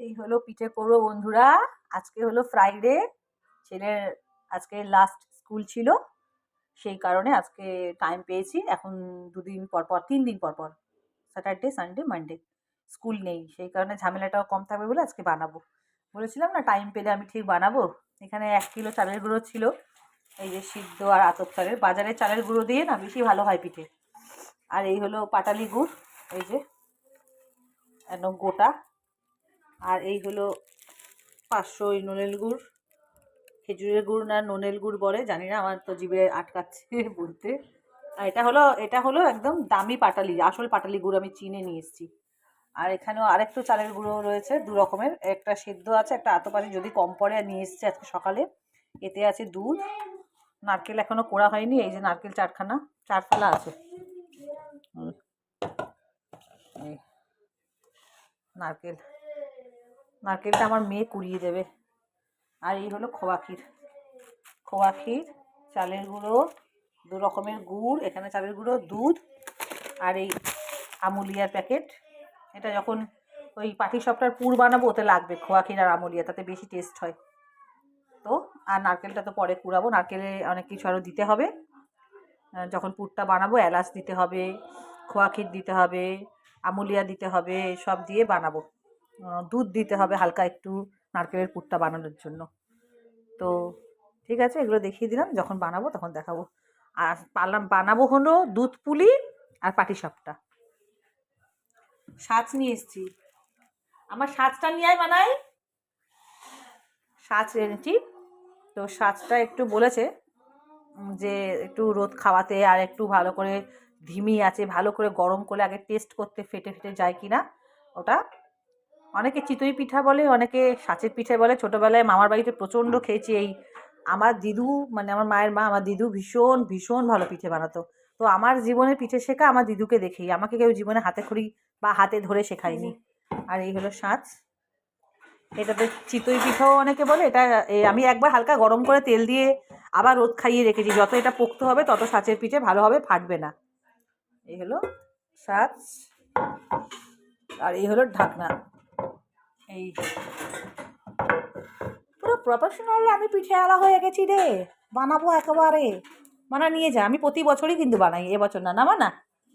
এই হলো পিঠে করবো বন্ধুরা। আজকে হলো ফ্রাইডে, ছেলের আজকে লাস্ট স্কুল ছিল, সেই কারণে আজকে টাইম পেয়েছি। এখন 2 দিন পর পর 3 দিন পর পর স্যাটারডে সানডে মানডে স্কুল নেই, সেই কারণে ঝামেলাটাও কম থাকবে বলে আজকে বানাবো। বলেছিলাম না টাইম পেলে আমি ঠিক বানাবো। এখানে 1 কিলো চালের গুঁড়ো ছিল, এই যে সিদ্ধ আর আতপ চালের, বাজারের চালের গুঁড়ো দিয়ে না বেশি ভালো হয় পিঠে। আর এই হলো পাটালি গুড়, এই যে একদম গোটা। আর এই হলো 500 নলেল গুড়, খেজুরের গুড় না নলেল গুড় বলে জানি না, আমার তো জিভে আটকাচ্ছে বলতে। আর এটা হলো একদম দামি পাটালি, আসল পাটালি গুড় আমি চিনে নিয়ে এসেছি। আর এখানেও আরেকটু চালের গুঁড়ো রয়েছে, 2 রকমের, একটা সেদ্ধ আছে, একটা আতপানি যদি কম পড়ে, আর নিয়ে এসেছি আজকে সকালে। এতে আছে দুধ, নারকেল এখনো কোড়া হয়নি, এই যে নারকেল 4 ফালা আছে। এই নারকেলটা আমার মেয়ে কুড়িয়ে দেবে। আর এই হলো খোয়া ক্ষীর, চালের গুঁড়ো, 2 রকমের গুড়, এখানে চালের গুঁড়ো, দুধ, আর এই আমুলিয়ার প্যাকেট। এটা যখন ওই পাটিসাপটার পুর বানাবো ওতে লাগবে খোয়া ক্ষীর আর আমুলিয়া, তাতে বেশি টেস্ট হয়। তো আর নারকেলটা তো পরে কুড়াবো, নারকেলে অনেক কিছু আরও দিতে হবে। যখন পুরটা বানাবো এলাচ দিতে হবে, খোয়া ক্ষীর দিতে হবে, আমুলিয়া দিতে হবে, সব দিয়ে বানাবো। দুধ দিতে হবে হালকা একটু নারকেলের পুরটা বানানোর জন্য। তো ঠিক আছে, এগুলো দেখিয়ে দিলাম, যখন বানাবো তখন দেখাবো। আর বানাবো হলো দুধ পুলি আর পাটিসাপটা। সাজ নিয়ে এসছি, আমার সাজটা নিয়ে বানাই, সাজ এনেছি। তো সাজটা একটু বলেছে যে একটু রোদ খাওয়াতে, আর একটু ভালো করে ধিমি আছে ভালো করে গরম করে আগে টেস্ট করতে, ফেটে ফেটে যায় কিনা ওটা। অনেকে চিতই পিঠা বলে, অনেকে সাঁচের পিঠে বলে। ছোটোবেলায় মামার বাড়িতে প্রচণ্ড খেয়েছি এই। আমার দিদু, মানে আমার মায়ের মা, আমার দিদু ভীষণ ভীষণ ভালো পিঠে বানাতো। তো আমার জীবনে পিঠে শেখা আমার দিদুকে দেখেই, আমাকে কেউ জীবনে হাতে খড়ি বা হাতে ধরে শেখায়নি। আর এই হলো সাঁচ, এটাতে চিতই পিঠাও অনেকে বলে। এটা আমি একবার হালকা গরম করে তেল দিয়ে আবার রোদ খাইয়ে রেখেছি, যত এটা পোক্ত হবে তত সাঁচের পিঠে ভালো হবে, ফাটবে না। এই হলো সাঁচ, আর এই হলো ঢাকনা। এই পুরো প্রফেশনাল আমি পিঠে আলা হয়ে গেছি রে, বানাবো একেবারে। নিয়ে যা, আমি প্রতি বছরই কিন্তু বানাই, এবছর না না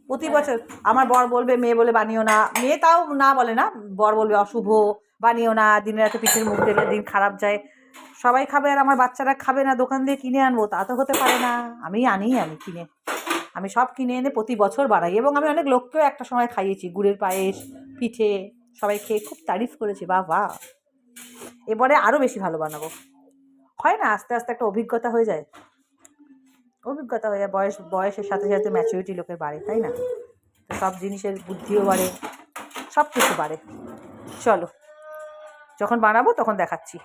প্রতি বছর। আমার বর বলবে, মেয়ে বলে বানিও না, মেয়ে তাও না বলে না, বর বলবে অশুভ, বানিও না, দিনে রাতে পিঠের মুখ দেখলে দিন খারাপ যায়। সবাই খাবে আর আমার বাচ্চারা খাবে না, দোকান দিয়ে কিনে আনবো, তা তো হতে পারে না। আমি কিনে, আমি সব কিনে এনে প্রতি বছর বানাই, এবং আমি অনেক লোককেও একটা সময় খাইয়েছি গুড়ের পায়েস, পিঠে, সবাই খেয়ে খুব তারিফ করেছে, বাহ। এবারে আরও বেশি ভালো বানাবো। হয় না, আস্তে আস্তে একটা অভিজ্ঞতা হয়ে যায়, বয়সের সাথে সাথে ম্যাচুরিটি লোকের বাড়ে, তাই না? তো সব জিনিসের বুদ্ধিও বাড়ে, সব কিছু বাড়ে। চলো, যখন বানাবো তখন দেখাচ্ছি।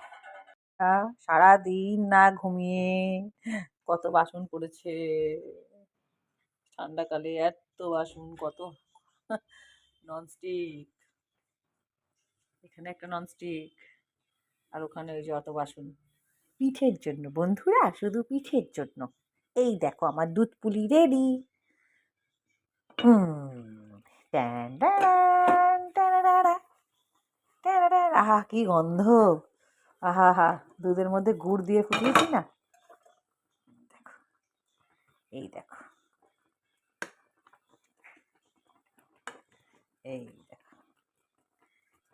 সারাদিন না ঘুমিয়ে কত বাসন পড়েছে, ঠান্ডাকালে এত বাসন, কত ননস্টিক, এখানে একটা ননস্টিক, আর ওখানে ওই যে অত বাসন পিঠের জন্য বন্ধুরা, শুধু পিঠের জন্য। এই দেখো আমার দুধ পুলি রেডি। আহা কি গন্ধ, আহা হা, দুধের মধ্যে গুড় দিয়ে ফুটিয়েছি না, দেখো, এই দেখো, এই দেখো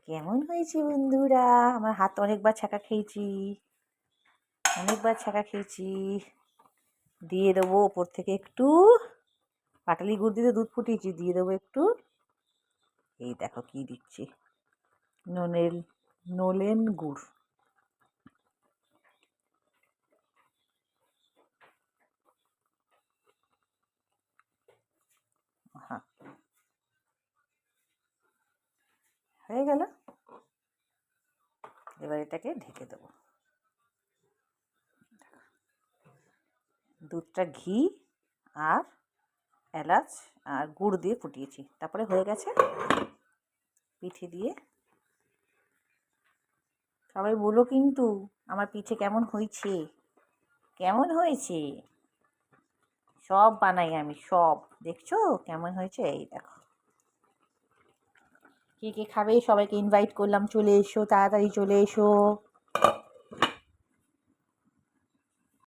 কেমন হয়েছে বন্ধুরা। আমার হাত অনেকবার ছ্যাঁকা খেয়েছি। দিয়ে দেবো ওপর থেকে একটু পাটালি গুড় দিয়ে দুধ ফুটিয়েছি, দিয়ে দেবো একটু, এই দেখো কি দিচ্ছি, নলেন গুড়। হ্যাঁ, হয়ে গেল। এবার এটাকে ঢেকে দেবো। দুধটা ঘি আর এলাচ আর গুড় দিয়ে ফুটিয়েছি, তারপরে হয়ে গেছে। পিঠে দিয়ে সবাই বলো কিন্তু আমার পিঠে কেমন হয়েছে। সব বানাই আমি, সব দেখছো কেমন হয়েছে, এই দেখো কে কে খাবে সবাইকে ইনভাইট করলাম, চলে এসো, তাড়াতাড়ি চলে এসো।